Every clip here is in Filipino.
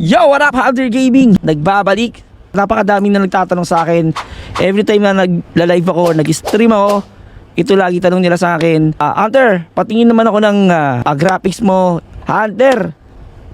Yo, what up, Hunter Gaming? Nagbabalik. Napakadaming na nagtatanong sa akin. Every time na nagla-live ako, nag-stream ako, ito lagi tanong nila sa akin, Hunter, patingin naman ako ng graphics mo. Hunter,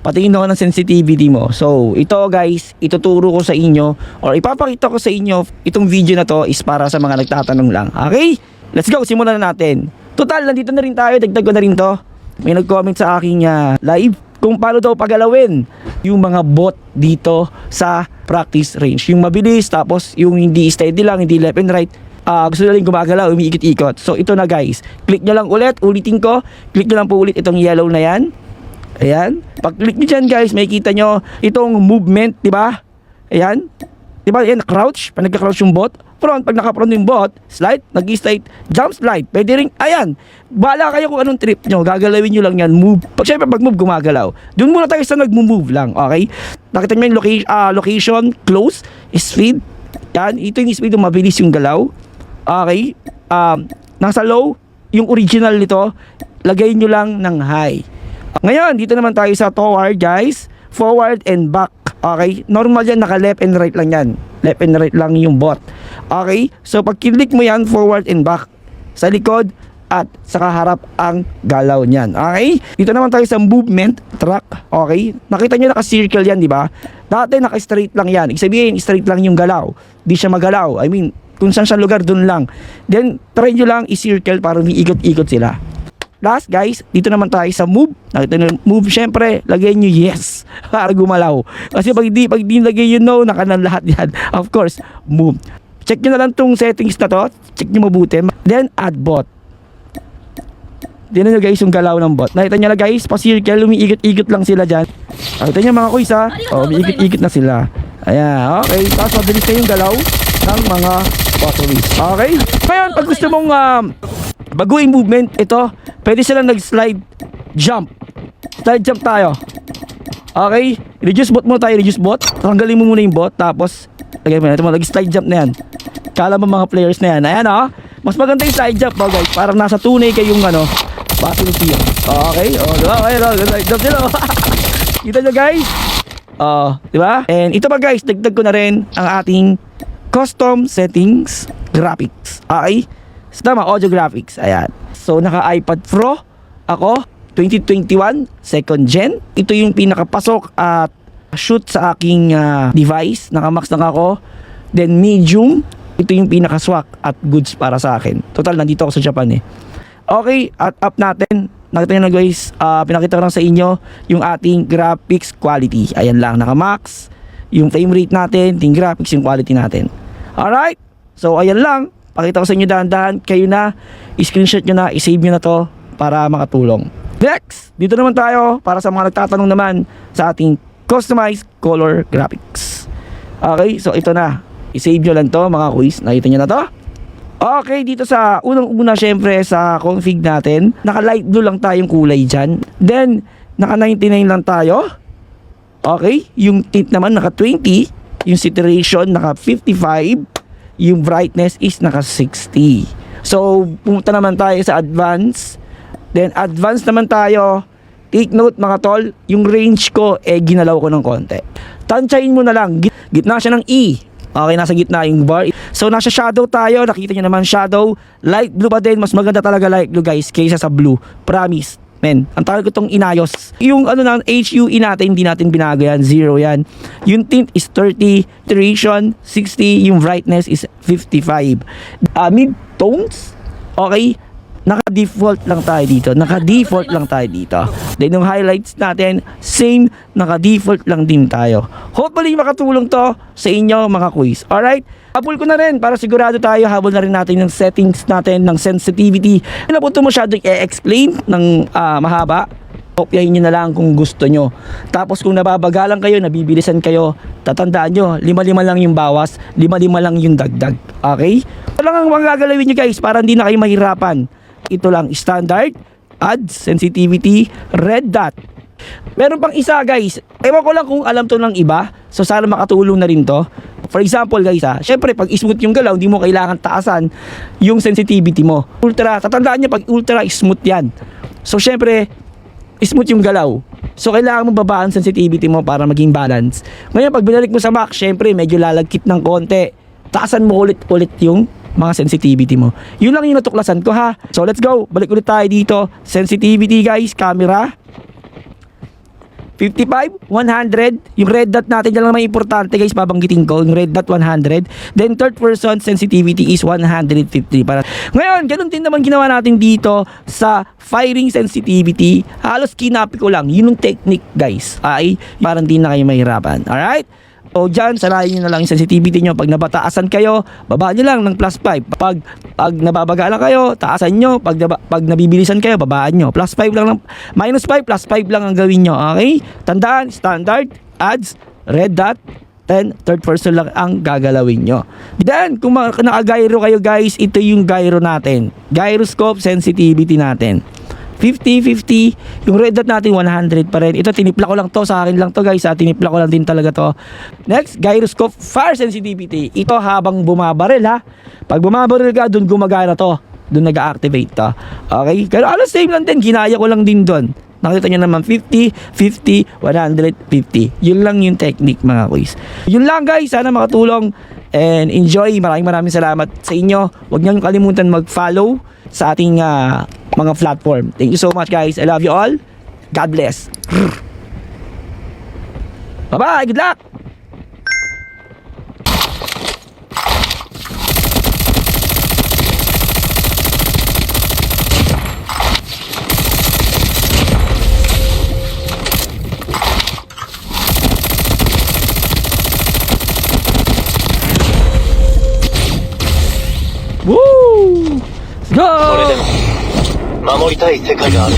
patingin ako ng sensitivity mo. So, ito guys, ituturo ko sa inyo or ipapakita ko sa inyo. Itong video na to is para sa mga nagtatanong lang. Okay? Let's go, simulan na natin. Total, nandito na rin tayo. Dagdag ko na rin to. May nag-comment sa aking live kung paano daw pagalawin yung mga bot dito sa practice range. Yung mabilis, tapos yung hindi steady lang, hindi left and right. Gusto na rin gumagalaw, umiikot-ikot. So ito na guys, click nyo lang ulit, ulitin ko. Click nyo lang po ulit itong yellow na yan. Ayan. Pag click nyo dyan guys, makikita nyo itong movement, diba? Ayan. Diba? Ayan, crouch. Pag nagka-crouch yung bot. Front, pag naka-front yung bot, slide, nag-slide, jump slide. Pwede rin, ayan. Bahala kayo kung anong trip nyo. Gagalawin nyo lang yan. Move. Siyempre, pag move, gumagalaw. Doon muna tayo sa nag-move lang. Okay? Nakita nyo yung location, close, speed. Yan. Ito yung speed, yung mabilis yung galaw. Okay? Nasa low, yung original nito, lagay nyo lang ng high. Ngayon, dito naman tayo sa toward, guys. Forward and back. Okay? Normal yan, naka left and right lang yan. Left and right lang yung bot. Okay? So, pag click mo yan, forward and back. Sa likod at sa kaharap ang galaw niyan. Okay? Dito naman tayo sa movement track. Okay? Nakita nyo naka-circle yan, di ba? Dati naka-straight lang yan. Ibig sabihin, straight lang yung galaw. Di siya magalaw. I mean, kung saan siya lugar, dun lang. Then, try nyo lang i-circle para umiikot-ikot sila. Last guys, dito naman tayo sa move. Nakita nyo move, syempre, lagay nyo yes para gumalaw. Kasi pag di lagay yun no, nakanan lahat yan. Of course, move. Check nyo na lang tong settings na to. Check nyo mabuti. Then, add bot. Tignan nyo guys yung galaw ng bot. Nakita nyo na guys, pa-circle, umiikot-ikot lang sila dyan. Nakita nyo mga kuys ha. Umiikot-ikot na sila. Ayan, okay. Tapos mabilis na yung galaw ng mga potteries. Okay? Ngayon, pag gusto mong baguhin movement, ito, pwede silang nag-slide jump. Slide jump tayo. Okay? Reduce bot muna tayo, reduce bot. Tanggalin mo muna yung bot, tapos lagay mo na. Ito mo, nag-slide jump na yan. Kala mo mga players na yan. Ayan o. Mas maganda yung slide jump mo guys. Parang nasa tunay kayong battlefield. Okay? Diba? Okay, slide jump nila. Kita nyo guys? Diba? And ito pa guys, dagdag ko na rin ang ating custom settings graphics. Okay? So, tama, audio graphics. Ayan. So, naka-iPad Pro ako, 2021, second gen. Ito yung pinakapasok at shoot sa aking device. Naka-max lang ako. Then, medium. Ito yung pinakaswak at goods para sa akin. Total, nandito ako sa Japan eh. Okay, at up natin. Nakita nyo na guys, pinakita ko lang sa inyo yung ating graphics quality. Ayan lang, naka-max. Yung frame rate natin, yung graphics, yung quality natin. Alright? So, ayan lang. Pakita ko sa inyo dahan-dahan, kayo na, i-screenshot nyo na, i-save nyo na to para makatulong. Next, dito naman tayo para sa mga nagtatanong naman sa ating customized color graphics. Okay, so ito na. I-save nyo lang to mga quiz. Nakita nyo na to? Okay, dito sa unang-una syempre sa config natin, naka light blue lang tayong kulay dyan. Then, naka 99 lang tayo. Okay, yung tint naman naka 20. Yung saturation naka 55. Yung brightness is naka 60. So, pumunta naman tayo sa advance. Then, advance naman tayo. Take note mga tol, yung range ko, ginalaw ko ng konti. Tansyahin mo na lang. Gitna siya ng E. Okay, nasa gitna yung bar. So, nasa shadow tayo. Nakita nyo naman shadow. Light blue pa din. Mas maganda talaga light blue guys kaysa sa blue. Promise. Men, ang tawag ko itong inayos. Yung na HUE natin, hindi natin binago yan. 0 yan. Yung tint is 30, duration 60, yung brightness is 55. Mid-tones, okay, naka-default lang tayo dito. Naka-default lang tayo dito. Then yung highlights natin, same, naka-default lang din tayo. Hopefully makatulong to sa inyo mga quiz. Alright? Habol ko na rin para sigurado tayo, habol na rin natin yung settings natin ng sensitivity. Ano po ito masyadong i-explain ng mahaba? Kopyahin nyo na lang kung gusto nyo. Tapos kung nababagalan kayo, nabibilisan kayo, tatandaan nyo, 5-5 lang yung bawas, 5-5 lang yung dagdag. Okay? Ito lang ang mga gagalawin nyo guys para hindi na kayo mahirapan. Ito lang, standard, add, sensitivity, red dot. Meron pang isa guys, ewan ko lang kung alam to ng iba, so sana makatulong na rin to. For example guys syempre pag smooth yung galaw, hindi mo kailangan taasan yung sensitivity mo. Ultra, tatandaan nyo pag ultra smooth yan. So syempre, smooth yung galaw. So kailangan mo babaan sensitivity mo para maging balance. Ngayon pag binalik mo sa max, syempre medyo lalagkit ng konti. Taasan mo ulit yung mga sensitivity mo. Yun lang yung natuklasan ko ha. So let's go. Balik ulit tayo dito. Sensitivity guys, camera. 55, 100. Yung red dot natin, yan lang may importante guys, babanggitin ko. Yung red dot 100. Then third person sensitivity is 150. Ngayon, ganun din naman ginawa natin dito sa firing sensitivity. Halos kinapi ko lang. Yun yung technique guys. Ay, parang di na kayo mahirapan. Alright? So dyan, sanayin nyo na lang yung sensitivity nyo. Pag nabataasan kayo, babaan nyo lang ng +5. Pag nababagalan kayo, taasan nyo. Pag nabibilisan kayo, babaan nyo. +5 lang lang, -5, +5 lang ang gawin nyo. Okay? Tandaan, standard, adds, red dot, then third person lang ang gagalawin nyo. Then, kung naka-gyro kayo guys, ito yung gyro natin. Gyroscope sensitivity natin. 50-50, yung red dot natin 100 pa rin. Ito tinipla ko lang to, sa akin lang to guys, tinipla ko lang din talaga to. Next, gyroscope fire sensitivity. Ito habang bumabaril ha. Pag bumabaril ka, dun gumagana to, dun nag-activate to. Okay, pero alas same lang din, ginaya ko lang din dun. Nakita nyo naman 50, 50, 150. Yun lang yung technique mga quiz. Yun lang guys, sana makatulong and enjoy. Maraming salamat sa inyo. Huwag nyo kalimutan mag-follow sa ating mga platform. Thank you so much guys. I love you all. God bless. Bye bye. Good luck. Woo! Let's go! それでも守りたい世界がある。